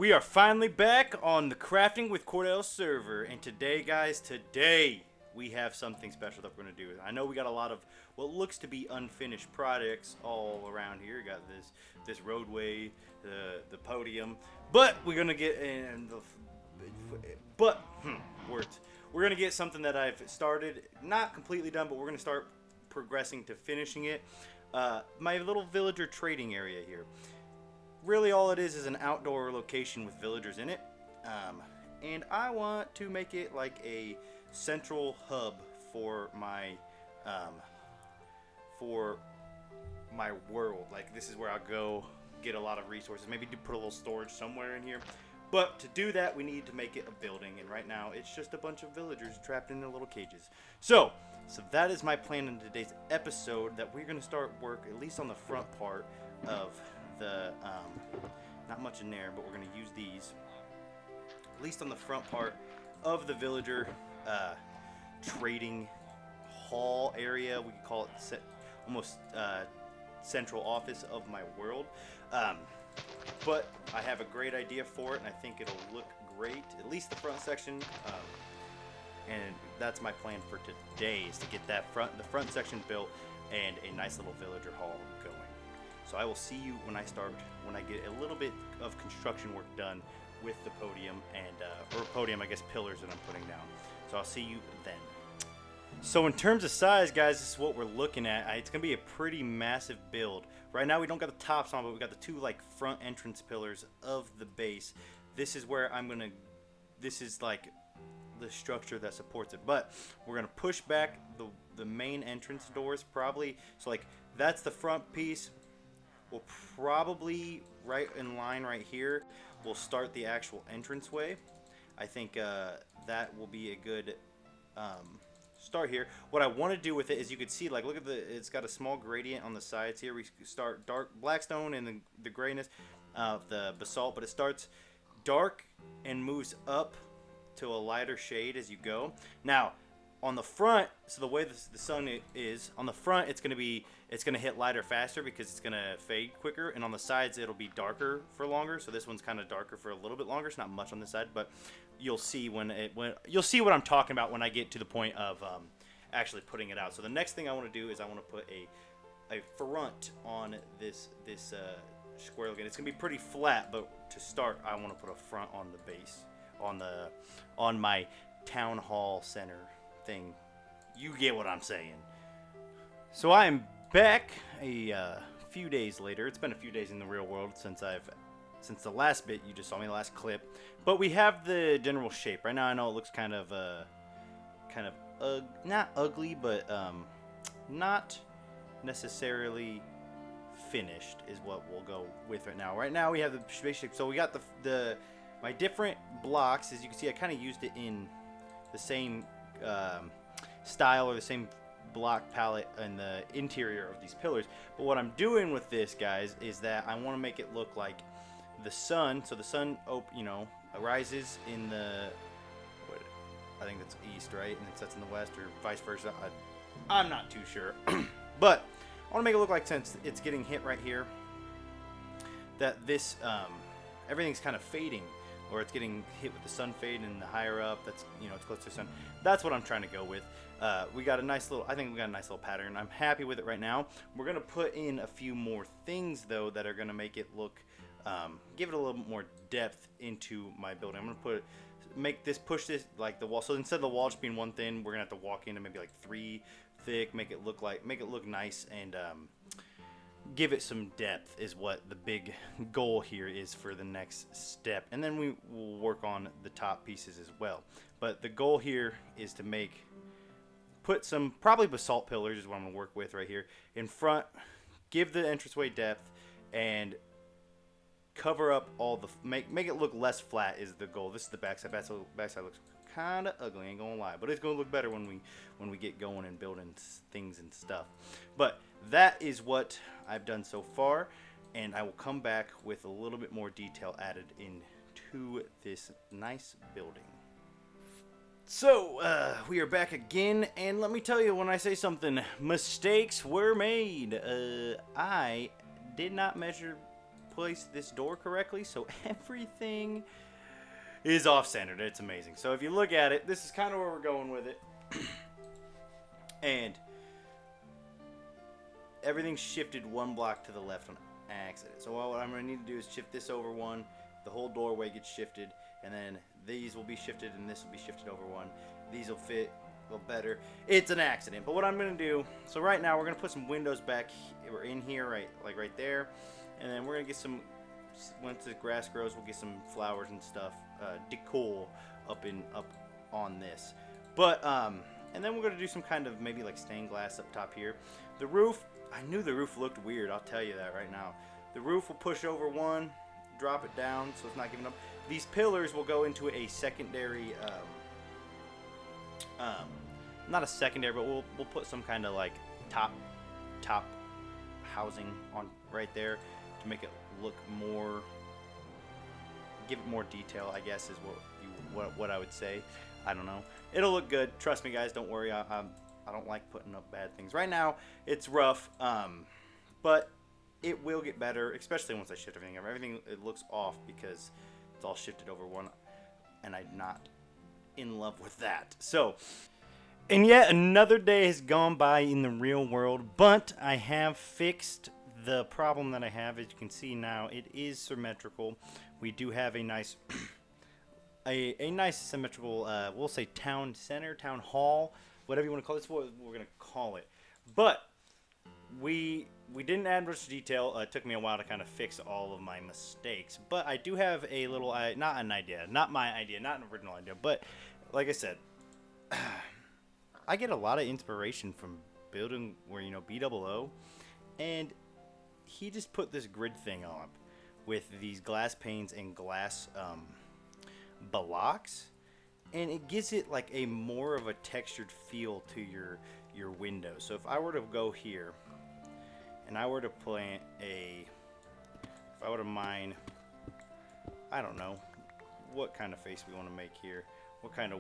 We are finally back on the Crafting with Cordell server, and today, guys, we have something special that we're going to do. I know we got a lot of what looks to be unfinished projects all around here. We got this roadway, the podium, but we're going to get in words. We're going to get something that I've started, not completely done, but we're going to start progressing to finishing it. My little villager trading area here. Really all it is an outdoor location with villagers in it, and I want to make it like a central hub for my world. Like, this is where I'll go get a lot of resources, maybe to put a little storage somewhere in here. But to do that, we need to make it a building, and right now it's just a bunch of villagers trapped in their little cages. So that is my plan in today's episode, that we're going to start work at least on the front part of the not much in there, but we're going to use these at least on the front part of the villager trading hall area. We could call it almost central office of my world, but I have a great idea for it, and I think it'll look great, at least the front section, and that's my plan for today, is to get the front section built and a nice little villager hall going. So I will see you when I get a little bit of construction work done with the podium I guess pillars that I'm putting down. So I'll see you then. So in terms of size, guys, this is what we're looking at. It's going to be a pretty massive build. Right now we don't got the tops on, but we got the two like front entrance pillars of the base. This is where this is like the structure that supports it. But we're going to push back the main entrance doors probably. So like that's the front piece. We'll probably, right in line right here, we'll start the actual entranceway. I think that will be a good start here. What I want to do with it is, you can see, like, look at it's got a small gradient on the sides here. We start dark blackstone and the grayness of the basalt, but it starts dark and moves up to a lighter shade as you go. Now, on the front, so the way the sun is on the front, it's gonna hit lighter faster because it's gonna fade quicker, and on the sides it'll be darker for longer. So this one's kind of darker for a little bit longer. It's not much on this side, but you'll see you'll see what I'm talking about when I get to the point of actually putting it out. So the next thing I want to do is I want to put a front on this square looking. It's gonna be pretty flat, but to start, I want to put a front on the base, on my town hall center thing. You get what I'm saying. So I am back a few days later. It's been a few days in the real world since the last bit you just saw me, the last clip. But we have the general shape. Right now I know it looks kind of not ugly, but not necessarily finished is what we'll go with right now. Right now we have the spaceship. So we got my different blocks. As you can see, I kind of used it in the same style or the same block palette in the interior of these pillars. But what I'm doing with this, guys, is that I want to make it look like the sun. So the sun, arises in I think that's east, right? And it sets in the west, or vice versa. I'm not too sure. But I want to make it look like, since it's getting hit right here, that this everything's kind of fading, or it's getting hit with the sun fade, and the higher up, that's, it's close to the sun. That's what I'm trying to go with. I think we got a nice little pattern. I'm happy with it right now. We're gonna put in a few more things though that are gonna make it look, give it a little bit more depth into my building. I'm gonna push this like the wall. So instead of the wall just being one thin, we're gonna have to walk into maybe like 3 thick, make it look nice, and give it some depth is what the big goal here is for the next step. And then we will work on the top pieces as well. But the goal here is to put some probably basalt pillars is what I'm gonna work with right here in front, give the entranceway depth, and cover up all the make it look less flat is the goal. This is the backside. Backside looks kind of ugly, ain't gonna lie, but it's gonna look better when we get going and building things and stuff. But that is what I've done so far, and I will come back with a little bit more detail added into this nice building. So we are back again, and let me tell you, when I say something, mistakes were made. I did not measure placed this door correctly, so everything is off-centered. It's amazing. So if you look at it, this is kind of where we're going with it. And everything's shifted one block to the left on accident. So what I'm going to need to do is shift this over one. The whole doorway gets shifted, and then these will be shifted, and this will be shifted over one. These will fit a little better. It's an accident. But what I'm going to do, so right now we're going to put some windows back. We're in here, right there. And then we're going to get some, once the grass grows, we'll get some flowers and stuff, decor up on this. But, and then we're going to do some kind of maybe like stained glass up top here. The roof, I knew the roof looked weird, I'll tell you that right now. The roof will push over one, drop it down so it's not giving up. These pillars will go into a secondary, not a secondary, but we'll put some kind of like top housing on right there to make it look more, give it more detail, I guess is what I would say. I don't know. It'll look good. Trust me, guys. Don't worry. I don't like putting up bad things. Right now, it's rough, but it will get better, especially once I shift everything. Everything, it looks off because it's all shifted over one, and I'm not in love with that. So, and yet another day has gone by in the real world, but I have fixed the problem that I have. As you can see now, it is symmetrical. We do have a nice... A nice symmetrical, we'll say town center, town hall, whatever you want to call it. That's what we're going to call it. But we didn't add much detail. It took me a while to kind of fix all of my mistakes. But I do have a little, not an idea, not my idea, not an original idea. But like I said, I get a lot of inspiration from building where, BOO. And he just put this grid thing on with these glass panes and glass, blocks, and it gives it like a more of a textured feel to your window. So if I were to go here and I were to plant if I were to mine, I don't know what kind of face we want to make here, what kind of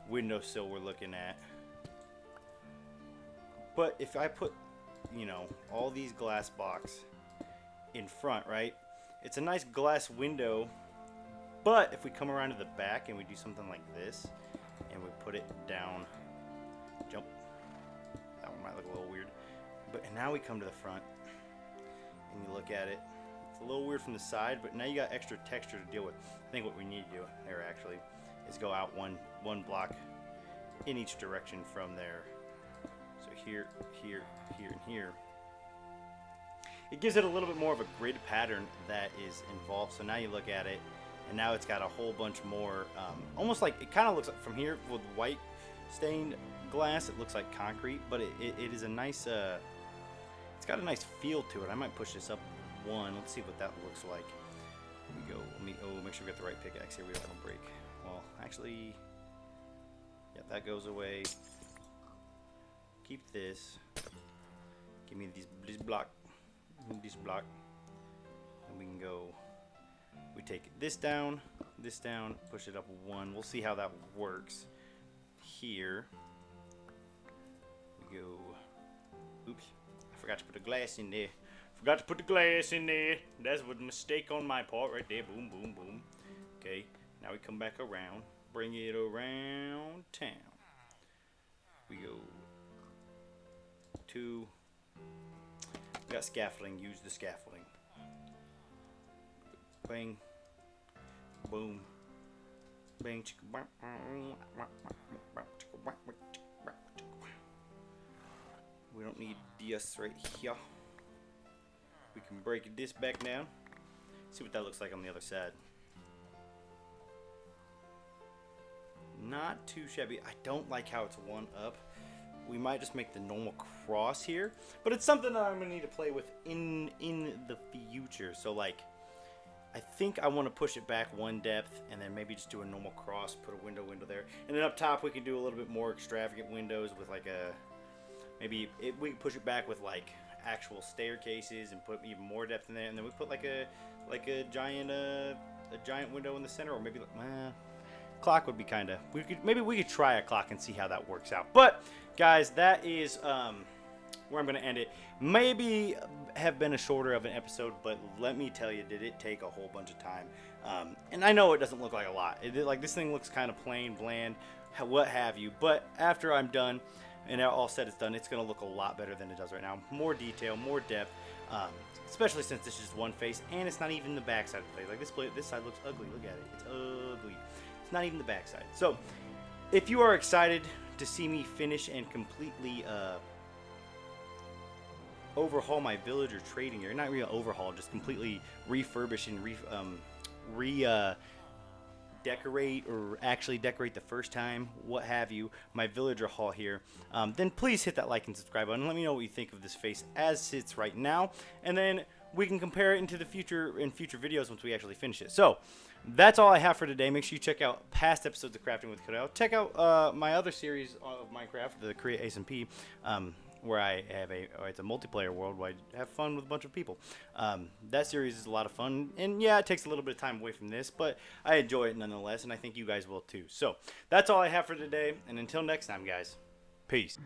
windowsill we're looking at. But if I put all these glass blocks in front, right, it's a nice glass window. But if we come around to the back and we do something like this, and we put it down, jump, that one might look a little weird. But and now we come to the front, and you look at it. It's a little weird from the side, but now you got extra texture to deal with. I think what we need to do there actually is go out one block in each direction from there. So here, here, here, and here. It gives it a little bit more of a grid pattern that is involved. So now you look at it. And now it's got a whole bunch more, almost like, it kind of looks like, from here with white stained glass, it looks like concrete, but it is a nice, it's got a nice feel to it. I might push this up one. Let's see what that looks like. Here we go. Make sure we got the right pickaxe here. We don't want to break. Well, actually, yeah, that goes away. Keep this. Give me this block. And we can go. We take this down, push it up one. We'll see how that works. Here we go. Oops, I forgot to put the glass in there. That's a mistake on my part right there. Boom, boom, boom. Okay, now we come back around, bring it around town. We go to, we got scaffolding, use the scaffolding. Bang, boom, bang, we don't need this right here. We can break this back down. See what that looks like on the other side. Not too shabby. I don't like how it's one up. We might just make the normal cross here, but it's something that I'm gonna need to play with in the future. So like, I think I want to push it back one depth and then maybe just do a normal cross, put a window there. And then up top we can do a little bit more extravagant windows with like a, maybe we can push it back with like actual staircases and put even more depth in there. And then we put like a giant window in the center, or maybe like, clock would be kind of, maybe we could try a clock and see how that works out. But guys, that is where I'm going to end it. Maybe have been a shorter of an episode, but let me tell you, did it take a whole bunch of time. And I know it doesn't look like a lot. Like, this thing looks kind of plain, bland, what have you. But after I'm done and all said is done, it's going to look a lot better than it does right now. More detail, more depth, especially since this is just one face, and it's not even the back side of the face. Like, this side looks ugly. Look at it. It's ugly. It's not even the back side. So, if you are excited to see me finish and completely overhaul my villager trading area, not really overhaul, just completely refurbish and decorate, or actually decorate the first time, what have you, my villager hall here, then please hit that like and subscribe button. Let me know what you think of this face as sits right now, and then we can compare it into the future in future videos once we actually finish it. So that's all I have for today. Make sure you check out past episodes of Crafting with Cordell. Check out my other series of Minecraft, the Create SMP, where I have it's a multiplayer world where I have fun with a bunch of people. That series is a lot of fun, and yeah, it takes a little bit of time away from this, but I enjoy it nonetheless, and I think you guys will too. So that's all I have for today, and until next time, guys, peace.